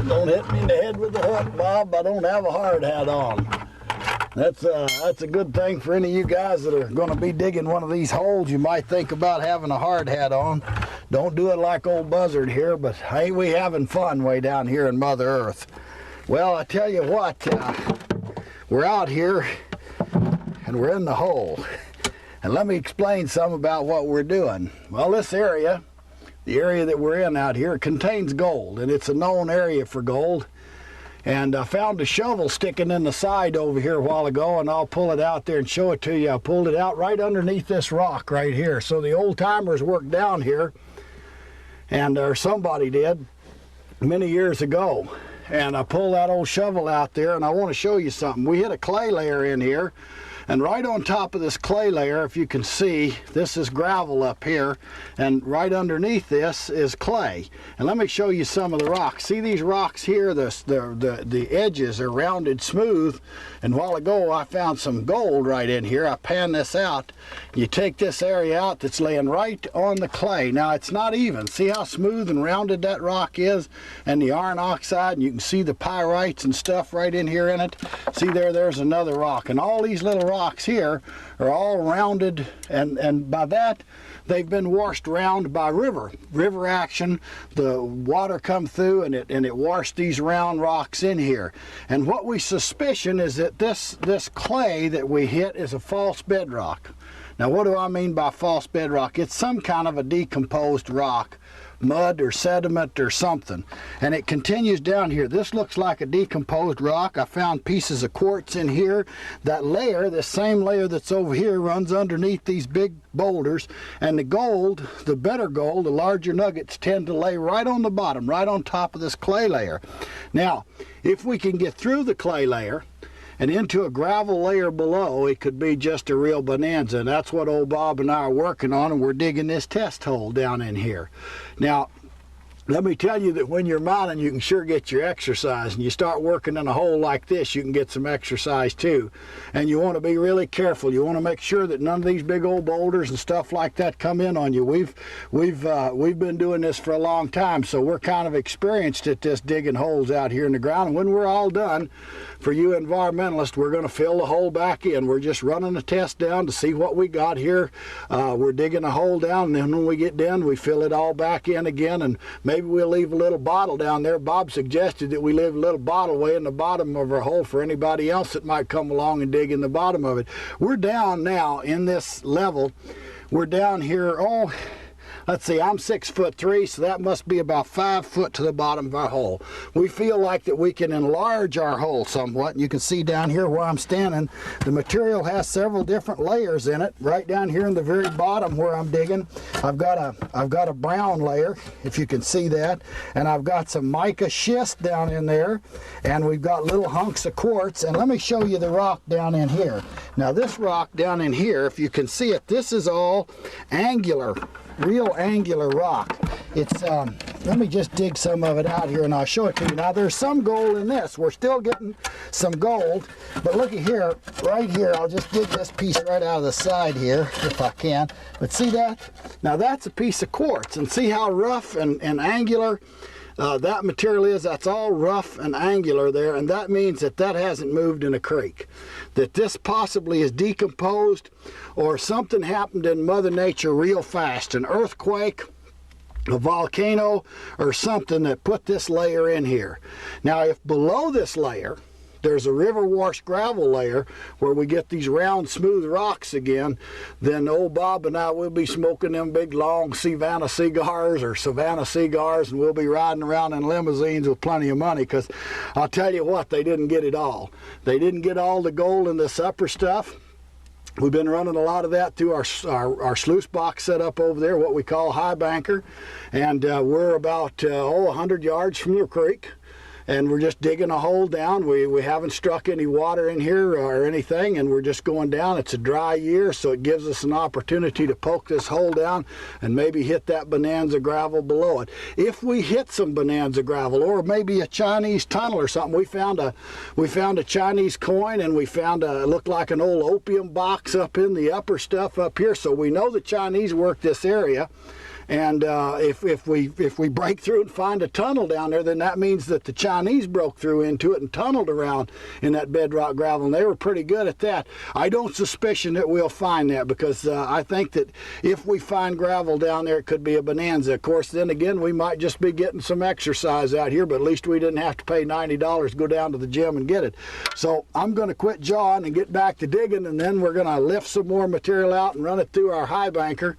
Don't hit me in the head with the hook, Bob. I don't have a hard hat on. That's a good thing for any of you guys that are going to be digging one of these holes. You might think about having a hard hat on. Don't do it like old Buzzard here, but ain't we having fun way down here in Mother Earth? Well, I tell you what, we're out here and we're in the hole. And let me explain some about what we're doing. Well, this area, the area that we're in out here, contains gold, and it's a known area for gold. And I found a shovel sticking in the side over here a while ago, and I'll pull it out there and show it to you. I pulled it out right underneath this rock right here. So the old timers worked down here, and or somebody did many years ago. And I pulled that old shovel out there, and I want to show you something. We hit a clay layer in here, and right on top of this clay layer, if you can see, this is gravel up here, and right underneath this is clay. And let me show you some of the rocks. See these rocks here, the edges are rounded smooth, and a while ago I found some gold right in here. I panned this out. You take this area out that's laying right on the clay. Now it's not even. See how smooth and rounded that rock is, and the iron oxide, and you can see the pyrites and stuff right in here in it. See there's another rock, and all these little rocks here are all rounded, and by that they've been washed round by river action. The water come through and it washed these round rocks in here. And what we suspicion is that this clay that we hit is a false bedrock. Now what do I mean by false bedrock? It's some kind of a decomposed rock, mud or sediment or something, and it continues down here. This looks like a decomposed rock. I found pieces of quartz in here. That layer, the same layer that's over here, runs underneath these big boulders, and the gold, the better gold, the larger nuggets, tend to lay right on the bottom, right on top of this clay layer. Now if we can get through the clay layer and into a gravel layer below, it could be just a real bonanza. And that's what old Bob and I are working on, and we're digging this test hole down in here. Now, let me tell you that when you're mining, you can sure get your exercise, and you start working in a hole like this, you can get some exercise too. And you want to be really careful. You want to make sure that none of these big old boulders and stuff like that come in on you. We've been doing this for a long time, so we're kind of experienced at this, digging holes out here in the ground. And when we're all done, for you environmentalists, we're going to fill the hole back in. We're just running a test down to see what we got here. We're digging a hole down, and then when we get done, we fill it all back in again, and maybe we'll leave a little bottle down there. Bob suggested that we leave a little bottle way in the bottom of our hole for anybody else that might come along and dig in the bottom of it. We're down now in this level. We're down here, oh, let's see, I'm 6'3", so that must be about 5 foot to the bottom of our hole. We feel like that we can enlarge our hole somewhat. You can see down here where I'm standing, the material has several different layers in it. Right down here in the very bottom where I'm digging, I've got a brown layer, if you can see that, and I've got some mica schist down in there, and we've got little hunks of quartz. And let me show you the rock down in here. Now this rock down in here, if you can see it, this is all angular, real angular rock. It's let me just dig some of it out here and I'll show it to you. Now there's some gold in this. We're still getting some gold, but look at here, right here, I'll just dig this piece right out of the side here if I can. But see that? Now that's a piece of quartz, and see how rough and angular that material is. That's all rough and angular there, and that means that that hasn't moved in a creek, that this possibly is decomposed, or something happened in Mother Nature real fast, an earthquake, a volcano, or something that put this layer in here. Now if below this layer there's a river washed gravel layer where we get these round smooth rocks again, then old Bob and I will be smoking them big long Savannah cigars, and we'll be riding around in limousines with plenty of money, because I'll tell you what, they didn't get it all. They didn't get all the gold in this upper stuff. We've been running a lot of that through our sluice box set up over there, what we call Highbanker, and we're about 100 yards from the creek. And we're just digging a hole down. We haven't struck any water in here or anything, and we're just going down. It's a dry year, so it gives us an opportunity to poke this hole down and maybe hit that bonanza gravel below it. If we hit some bonanza gravel, or maybe a Chinese tunnel or something, we found a Chinese coin, and we found looked like an old opium box up in the upper stuff up here. So we know the Chinese worked this area. And if we break through and find a tunnel down there, then that means that the Chinese broke through into it and tunneled around in that bedrock gravel, and they were pretty good at that. I don't suspicion that we'll find that, because I think that if we find gravel down there, it could be a bonanza. Of course, then again, we might just be getting some exercise out here, but at least we didn't have to pay $90 to go down to the gym and get it. So I'm going to quit jawing and get back to digging, and then we're going to lift some more material out and run it through our high banker.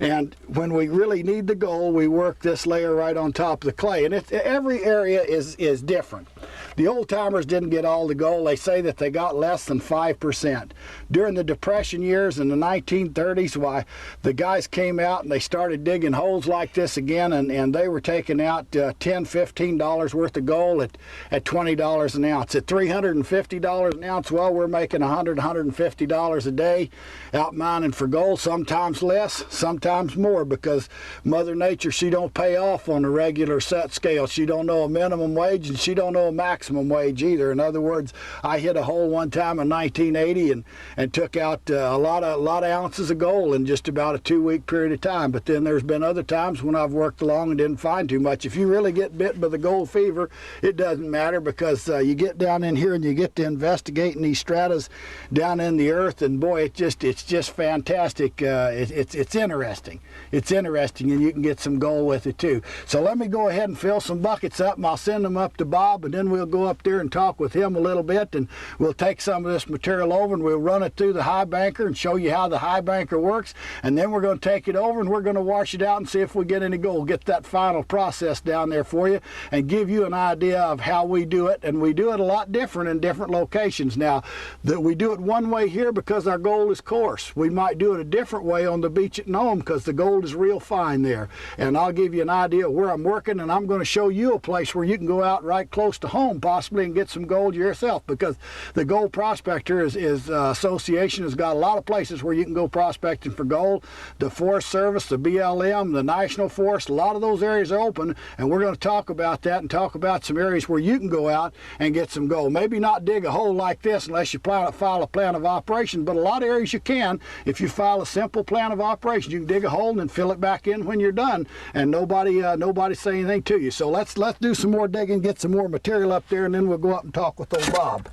And when we really need the gold, we work this layer right on top of the clay. And every area is different. The old timers didn't get all the gold. They say that they got less than 5%. During the Depression years in the 1930s, why, the guys came out and they started digging holes like this again, and they were taking out $10, $15 worth of gold at $20 an ounce. At $350 an ounce, well, we're making $100, $150 a day out mining for gold, sometimes less, sometimes more, because Mother Nature, she don't pay off on a regular set scale. She don't know a minimum wage, and she don't know a maximum wage either. In other words, I hit a hole one time in 1980 and took out a lot of ounces of gold in just about a 2-week period of time. But then there's been other times when I've worked along and didn't find too much. If you really get bit by the gold fever, it doesn't matter, because you get down in here and you get to investigating these stratas down in the earth, and boy, it's just fantastic. It's interesting. It's interesting, and you can get some gold with it too. So let me go ahead and fill some buckets up, and I'll send them up to Bob, and then we'll go up there and talk with him a little bit, and we'll take some of this material over and we'll run it through the high banker and show you how the high banker works, and then we're going to take it over and we're going to wash it out and see if we get any gold. Get that final process down there for you and give you an idea of how we do it. And we do it a lot different in different locations. Now, we do it one way here because our gold is coarse. We might do it a different way on the beach at Nome because the gold is real fine there. And I'll give you an idea of where I'm working, and I'm going to show you a place where you can go out right close to home possibly and get some gold yourself, because the Gold Prospector Association has got a lot of places where you can go prospecting for gold. The Forest Service, the BLM, the National Forest, a lot of those areas are open, and we're going to talk about that and talk about some areas where you can go out and get some gold. Maybe not dig a hole like this unless you file a plan of operation, but a lot of areas you can. If you file a simple plan of operation, you can dig a hole and then fill it back in when you're done, and nobody say anything to you. So let's do some more digging, get some more material up there, and then we'll go up and talk with old Bob.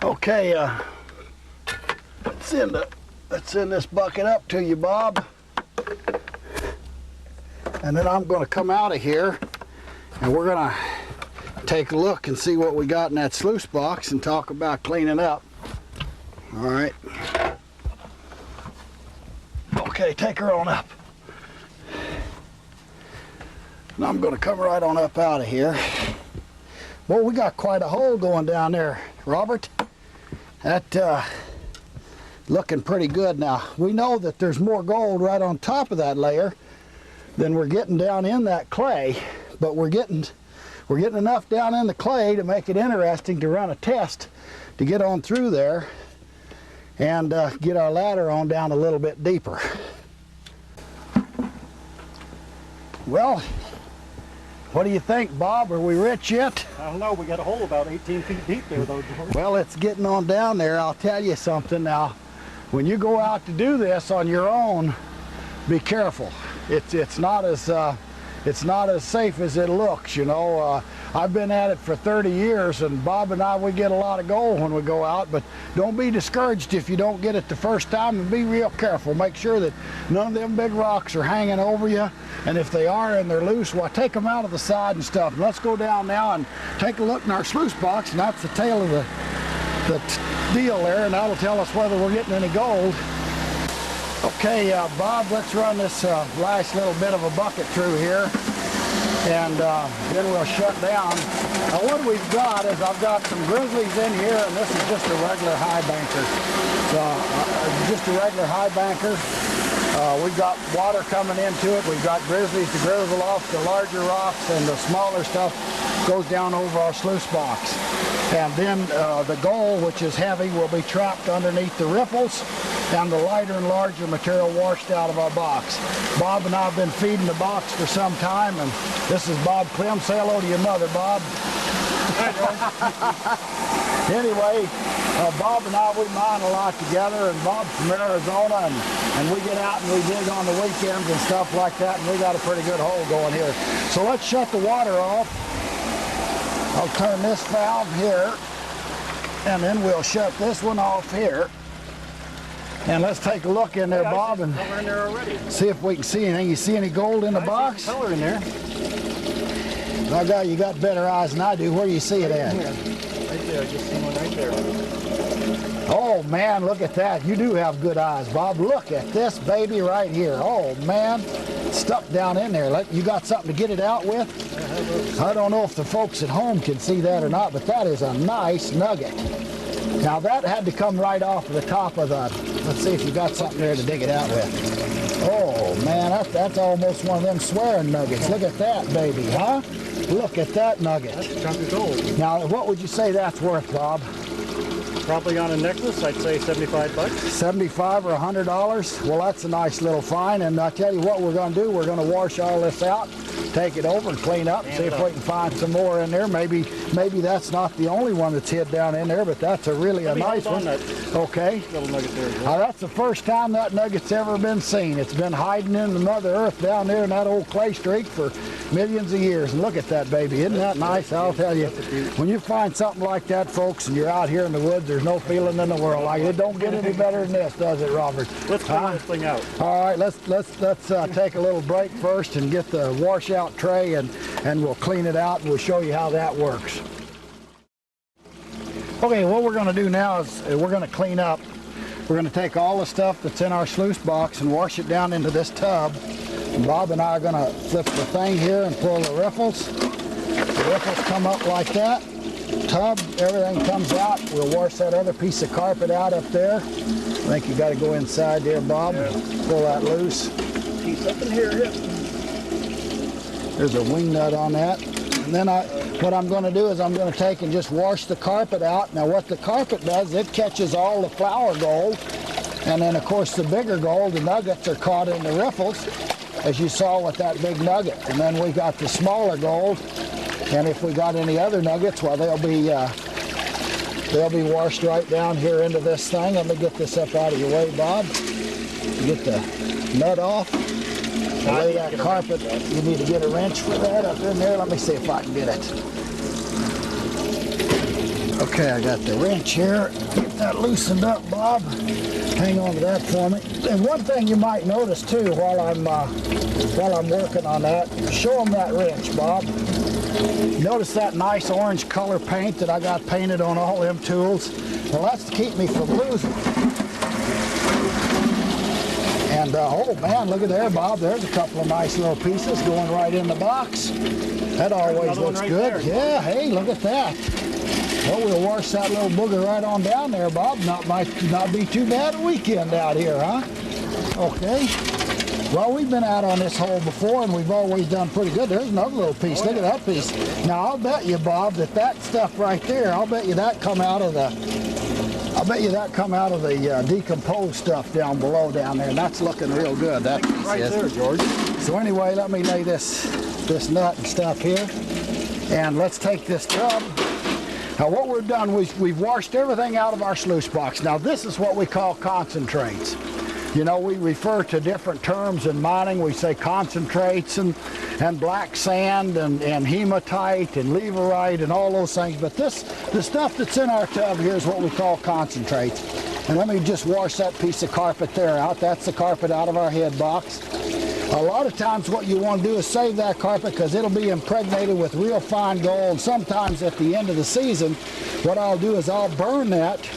Okay, let's send this bucket up to you, Bob. And then I'm going to come out of here and we're going to take a look and see what we got in that sluice box and talk about cleaning up. All right. Okay, take her on up. And I'm going to come right on up out of here. Well, we got quite a hole going down there, Robert. That looking pretty good. Now, we know that there's more gold right on top of that layer than we're getting down in that clay, but we're getting enough down in the clay to make it interesting to run a test to get on through there and get our ladder on down a little bit deeper. Well, what do you think, Bob? Are we rich yet? I don't know. We got a hole about 18 feet deep there, though, George. Well, it's getting on down there. I'll tell you something now. When you go out to do this on your own, be careful. It's not as safe as it looks, you know. I've been at it for 30 years, and Bob and I, we get a lot of gold when we go out, but don't be discouraged if you don't get it the first time, and be real careful. Make sure that none of them big rocks are hanging over you, and if they are and they're loose, well, take them out of the side and stuff. And let's go down now and take a look in our sluice box, and that's the tail of the deal there, and that'll tell us whether we're getting any gold. Okay, Bob, let's run this last little bit of a bucket through here, and then we'll shut down. Now what we've got is I've got some grizzlies in here, and this is just a regular high banker. Just a regular high banker. We've got water coming into it. We've got grizzlies to grizzle off the larger rocks, and the smaller stuff goes down over our sluice box. And then the gold, which is heavy, will be trapped underneath the ripples, and the lighter and larger material washed out of our box. Bob and I have been feeding the box for some time, and this is Bob Clem. Say hello to your mother, Bob. Anyway, Bob and I, we mine a lot together, and Bob's from Arizona, and we get out and we dig on the weekends and stuff like that, and we got a pretty good hole going here. So let's shut the water off. I'll turn this valve here, and then we'll shut this one off here. And let's take a look in there, Bob, and in there already. see if we can see anything. You see any gold in the box? Color in there. You got better eyes than I do. Where do you see it at? Right there, I just seen one right there. Oh man, look at that. You do have good eyes, Bob. Look at this baby right here. Oh man, stuck down in there. You got something to get it out with? I don't know if the folks at home can see that or not, but that is a nice nugget. Now that had to come right off of the top of the, let's see if you got something there to dig it out with. Oh man, that's almost one of them swearing nuggets. Look at that baby, huh? Look at that nugget. That's a chunk of gold. Now what would you say that's worth, Bob? Probably on a necklace, I'd say 75 bucks. 75 or $100? Well, that's a nice little find, and I tell you what we're going to do. We're going to wash all this out, take it over and clean up, see if we can find some more in there. Maybe that's not the only one that's hid down in there, but that's a really a nice one. Okay. Little nugget there. Now, that's the first time that nugget's ever been seen. It's been hiding in the Mother Earth down there in that old clay streak for millions of years. And look at that baby. Isn't that nice? I'll tell you, when you find something like that, folks, and you're out here in the woods, there's no feeling in the world like it. It don't get any better than this, does it, Robert? Let's clean this thing out. All right, let's take a little break first and get the washout tray, and we'll clean it out, and we'll show you how that works. Okay, what we're going to do now is we're going to clean up. We're going to take all the stuff that's in our sluice box and wash it down into this tub. And Bob and I are going to flip the thing here and pull the riffles. The riffles come up like that. Tub, everything comes out. We'll wash that other piece of carpet out up there. I think you got to go inside there, Bob. Yeah. Pull that loose. Piece up in here. There's a wing nut on that. And then what I'm going to do is I'm going to take and just wash the carpet out. Now what the carpet does, it catches all the flour gold. And then of course the bigger gold, the nuggets are caught in the riffles, as you saw with that big nugget. And then we got the smaller gold. And if we got any other nuggets, well, they'll be washed right down here into this thing. Let me get this up out of your way, Bob. Get the nut off. Lay that carpet. You need to get a wrench for that up in there. Let me see if I can get it. Okay, I got the wrench here. Get that loosened up, Bob. Hang on to that for me. And one thing you might notice too while I'm working on that, show them that wrench, Bob. Notice that nice orange color paint that I got painted on all them tools? Well, that's to keep me from losing. And oh man, look at there, Bob. There's a couple of nice little pieces going right in the box. That always looks good. Yeah, hey, look at that. Well, we'll wash that little booger right on down there, Bob. Might not be too bad a weekend out here, huh? Okay. Well, we've been out on this hole before, and we've always done pretty good. There's another little piece. Look at that piece. Now, I'll bet you, Bob, that stuff right there, I'll bet you that come out of the decomposed stuff down below down there, and that's looking real good. That piece right is. There, George. So anyway, let me lay this nut and stuff here, and let's take this tub. Now, what we've done, we've washed everything out of our sluice box. Now, this is what we call concentrates. You know, we refer to different terms in mining. We say concentrates and black sand and hematite and leverite and all those things. But the stuff that's in our tub here is what we call concentrates. And let me just wash that piece of carpet there out. That's the carpet out of our head box. A lot of times what you want to do is save that carpet because it'll be impregnated with real fine gold. Sometimes at the end of the season, what I'll do is I'll burn that,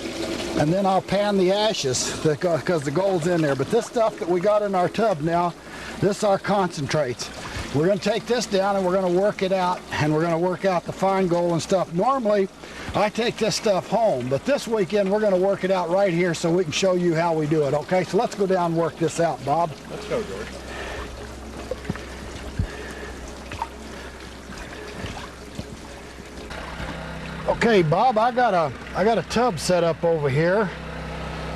and then I'll pan the ashes because the gold's in there. But this stuff that we got in our tub now, this is our concentrates. We're going to take this down and we're going to work it out, and we're going to work out the fine gold and stuff. Normally, I take this stuff home, but this weekend we're going to work it out right here so we can show you how we do it, okay? So let's go down and work this out, Bob. Let's go, George. Okay, Bob, I got a tub set up over here,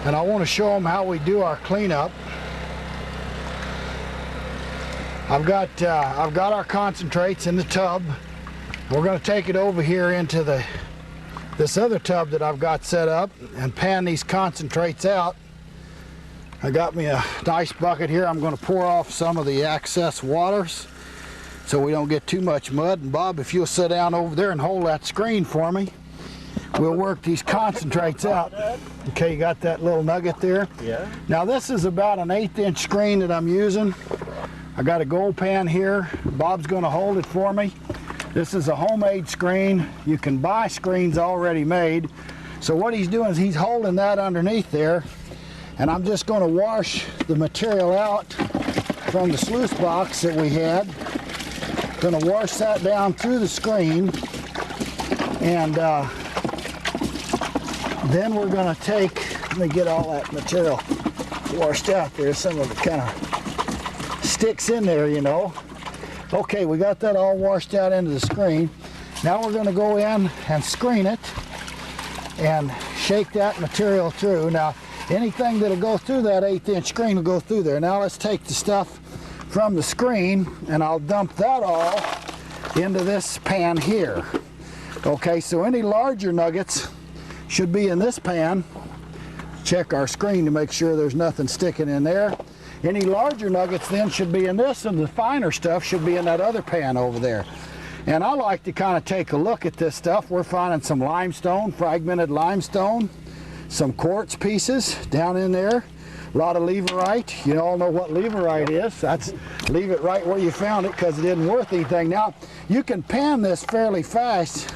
and I want to show them how we do our cleanup. I've got our concentrates in the tub. We're going to take it over here into this other tub that I've got set up and pan these concentrates out. I got me a nice bucket here. I'm going to pour off some of the excess waters so we don't get too much mud. And Bob, if you'll sit down over there and hold that screen for me, we'll work these concentrates out. Okay, you got that little nugget there? Yeah. Now this is about an 1/8 inch screen that I'm using. I got a gold pan here. Bob's going to hold it for me. This is a homemade screen. You can buy screens already made. So what he's doing is he's holding that underneath there, and I'm just going to wash the material out from the sluice box that we had. Going to wash that down through the screen, and then we're going to take, let me get all that material washed out there. Some of it kind of sticks in there, you know. Okay, we got that all washed out into the screen. Now we're going to go in and screen it and shake that material through. Now, anything that'll go through that 1/8 inch screen will go through there. Now let's take the stuff from the screen and I'll dump that all into this pan here. Okay, so any larger nuggets should be in this pan. Check our screen to make sure there's nothing sticking in there. Any larger nuggets then should be in this, and the finer stuff should be in that other pan over there. And I like to kind of take a look at this stuff. We're finding some limestone, fragmented limestone, some quartz pieces down in there, a lot of leverite. You all know what leverite is. That's leave it right where you found it because it isn't worth anything. Now, you can pan this fairly fast.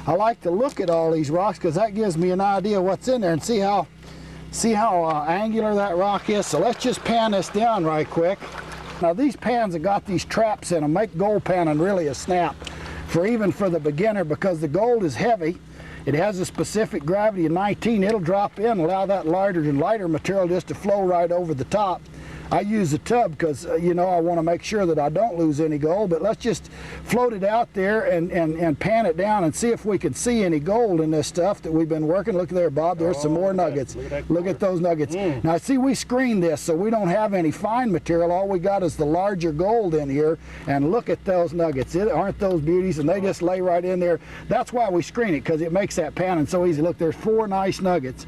I like to look at all these rocks because that gives me an idea what's in there and see how angular that rock is. So let's just pan this down right quick. Now these pans have got these traps in them, make gold panning really a snap even for the beginner, because the gold is heavy. It has a specific gravity of 19. It'll drop in, allow that lighter material just to flow right over the top. I use a tub because, you know, I want to make sure that I don't lose any gold, but let's just float it out there and pan it down and see if we can see any gold in this stuff that we've been working. Look there, Bob, there's some more nuggets. Look at those nuggets. Now, see, we screened this, so we don't have any fine material. All we got is the larger gold in here, and look at those nuggets. Aren't those beauties? And they just lay right in there. That's why we screen it, because it makes that panning so easy. Look, there's 4 nice nuggets.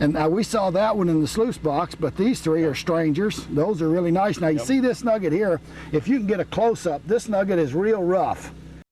And we saw that one in the sluice box, but these 3 are strangers. Those are really nice. Now you see this nugget here, if you can get a close-up, this nugget is real rough.